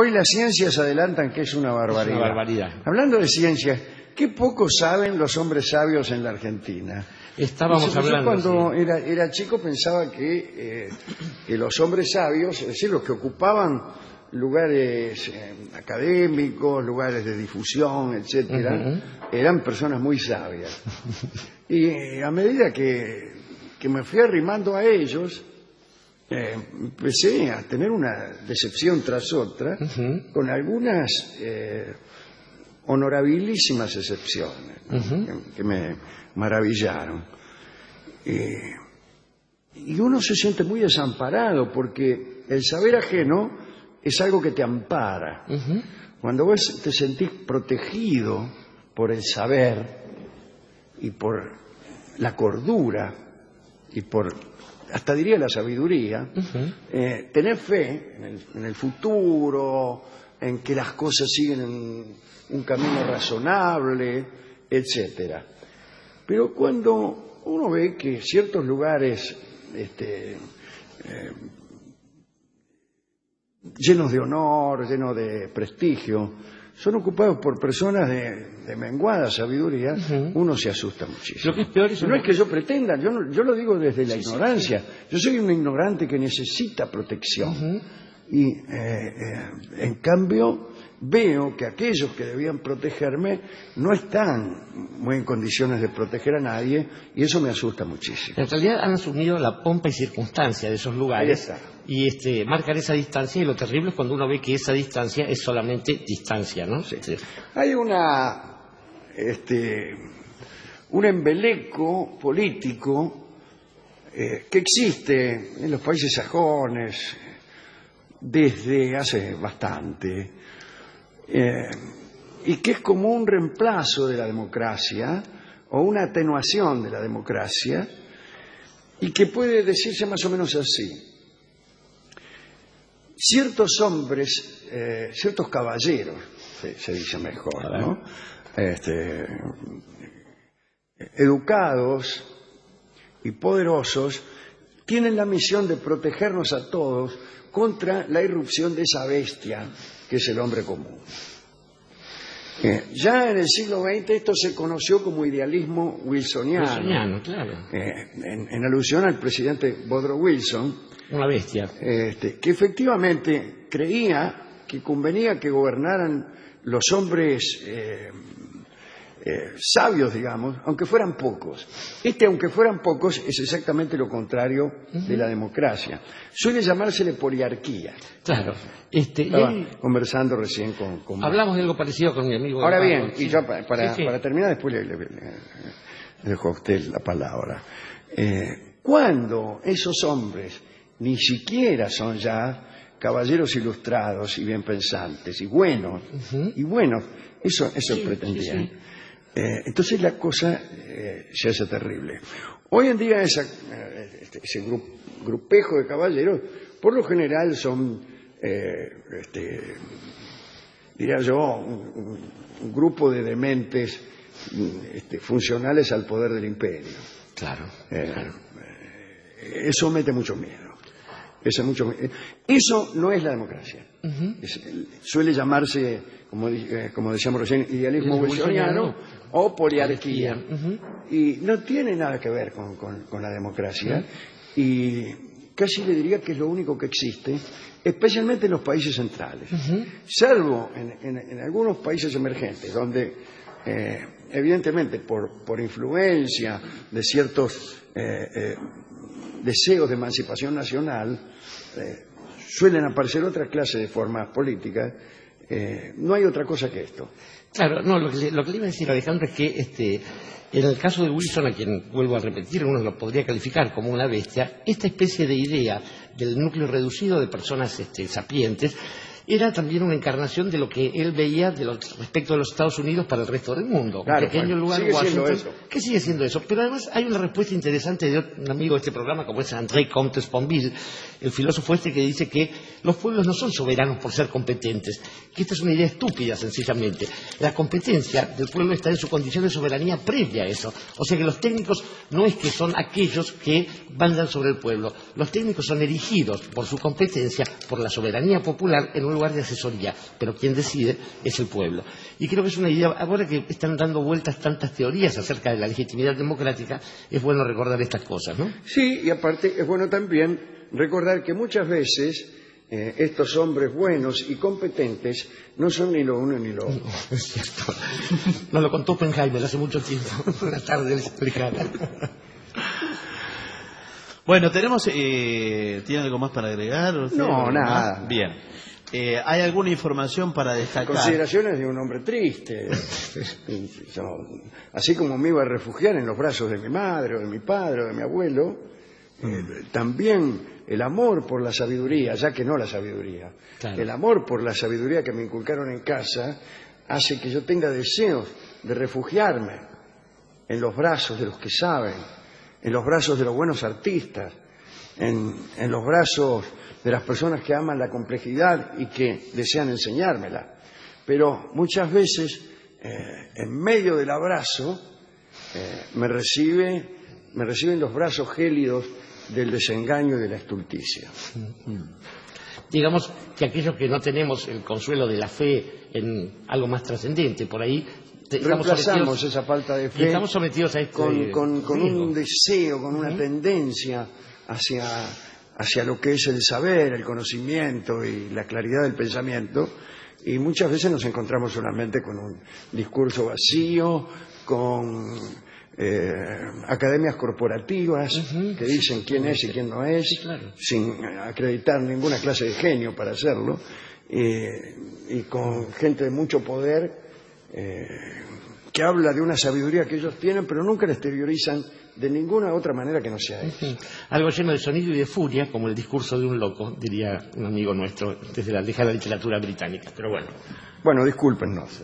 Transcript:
Hoy las ciencias adelantan que es una barbaridad. Es una barbaridad. Hablando de ciencias, qué poco saben los hombres sabios en la Argentina. Estábamos hablando. Yo cuando era chico pensaba que los hombres sabios, es decir, los que ocupaban lugares académicos, lugares de difusión, etcétera, eran personas muy sabias. Y a medida que me fui arrimando a ellos, empecé a tener una decepción tras otra, con algunas honorabilísimas excepciones, que me maravillaron. Y uno se siente muy desamparado porque el saber ajeno es algo que te ampara. Cuando vos te sentís protegido por el saber y por la cordura y por, hasta diría, la sabiduría, tener fe en el futuro, en que las cosas siguen en un camino razonable, etcétera. Pero cuando uno ve que ciertos lugares llenos de honor, llenos de prestigio, son ocupados por personas de menguada sabiduría, uno se asusta muchísimo. Lo que es peor es no es que yo pretenda, yo lo digo desde la ignorancia. Yo soy un ignorante que necesita protección. Y en cambio veo que aquellos que debían protegerme no están muy en condiciones de proteger a nadie, y eso me asusta muchísimo. En realidad han asumido la pompa y circunstancia de esos lugares y marcan esa distancia, y lo terrible es cuando uno ve que esa distancia es solamente distancia, ¿no? Sí. Hay un embeleco político que existe en los países sajones desde hace bastante, y que es como un reemplazo de la democracia o una atenuación de la democracia, y que puede decirse más o menos así: ciertos hombres, ciertos caballeros, se dice mejor, ¿no? Educados y poderosos, tienen la misión de protegernos a todos contra la irrupción de esa bestia que es el hombre común. Ya en el siglo XX esto se conoció como idealismo wilsoniano, claro. En alusión al presidente Woodrow Wilson, una bestia, que efectivamente creía que convenía que gobernaran los hombres sabios, digamos, aunque fueran pocos. Aunque fueran pocos, es exactamente lo contrario de la democracia. Suele llamársele poliarquía. Claro. Estaba conversando recién con hablamos de algo parecido con mi amigo. Ahora bien, y yo para terminar, después le dejo a usted la palabra. Cuando esos hombres ni siquiera son ya caballeros ilustrados y bien pensantes y buenos, eso pretendían. Entonces la cosa se hace terrible. Hoy en día ese grupejo de caballeros, por lo general son, diría yo, un grupo de dementes funcionales al poder del imperio. Claro. Eso mete mucho miedo. Eso no es la democracia. Suele llamarse, como decíamos recién, idealismo wilsoniano o poliarquía. Y no tiene nada que ver con la democracia. Y casi le diría que es lo único que existe, especialmente en los países centrales. Salvo en algunos países emergentes, donde evidentemente por influencia de ciertos deseos de emancipación nacional, suelen aparecer otra clase de formas políticas. No hay otra cosa que esto. Claro, no, lo que le iba a decir, Alejandro, es que en el caso de Wilson, a quien vuelvo a repetir, uno lo podría calificar como una bestia, esta especie de idea del núcleo reducido de personas sapientes era también una encarnación de lo que él veía respecto de los Estados Unidos para el resto del mundo. Claro, un pequeño lugar, sigue Washington, siendo eso. que sigue siendo eso. Pero además hay una respuesta interesante de un amigo de este programa, como es André Comte-Sponville, el filósofo que dice que los pueblos no son soberanos por ser competentes, que esta es una idea estúpida, sencillamente. La competencia del pueblo está en su condición de soberanía previa a eso. O sea que los técnicos no es que son aquellos que mandan sobre el pueblo. Los técnicos son erigidos por su competencia, por la soberanía popular, en un lugar de asesoría, pero quien decide es el pueblo. Y creo que es una idea, ahora que están dando vueltas tantas teorías acerca de la legitimidad democrática, es bueno recordar estas cosas, ¿no? Sí, y aparte es bueno también recordar que muchas veces estos hombres buenos y competentes no son ni lo uno ni lo otro. Es cierto. Nos lo contó Oppenheimer hace mucho tiempo. Una tarde explicada. Bueno, tenemos... ¿Tiene algo más para agregar? No, nada. Bien. ¿Hay alguna información para destacar? Consideraciones de un hombre triste. Así como me iba a refugiar en los brazos de mi madre, o de mi padre, o de mi abuelo, también el amor por la sabiduría, ya que no la sabiduría, claro. El amor por la sabiduría que me inculcaron en casa hace que yo tenga deseos de refugiarme en los brazos de los que saben, en los brazos de los buenos artistas, en los brazos de las personas que aman la complejidad y que desean enseñármela. Pero muchas veces, en medio del abrazo, me reciben los brazos gélidos del desengaño y de la estulticia. Digamos que aquellos que no tenemos el consuelo de la fe en algo más trascendente, por ahí reemplazamos esa falta de fe estamos sometidos a con un deseo, con una tendencia hacia lo que es el saber, el conocimiento y la claridad del pensamiento, y muchas veces nos encontramos solamente con un discurso vacío, con academias corporativas que dicen quién es y quién no es, sí, claro. Sin acreditar ninguna clase de genio para hacerlo, y con gente de mucho poder que habla de una sabiduría que ellos tienen, pero nunca la exteriorizan de ninguna otra manera que no sea eso. Algo lleno de sonido y de furia, como el discurso de un loco, diría un amigo nuestro, desde la lejana literatura británica. Pero bueno. Bueno, discúlpenos.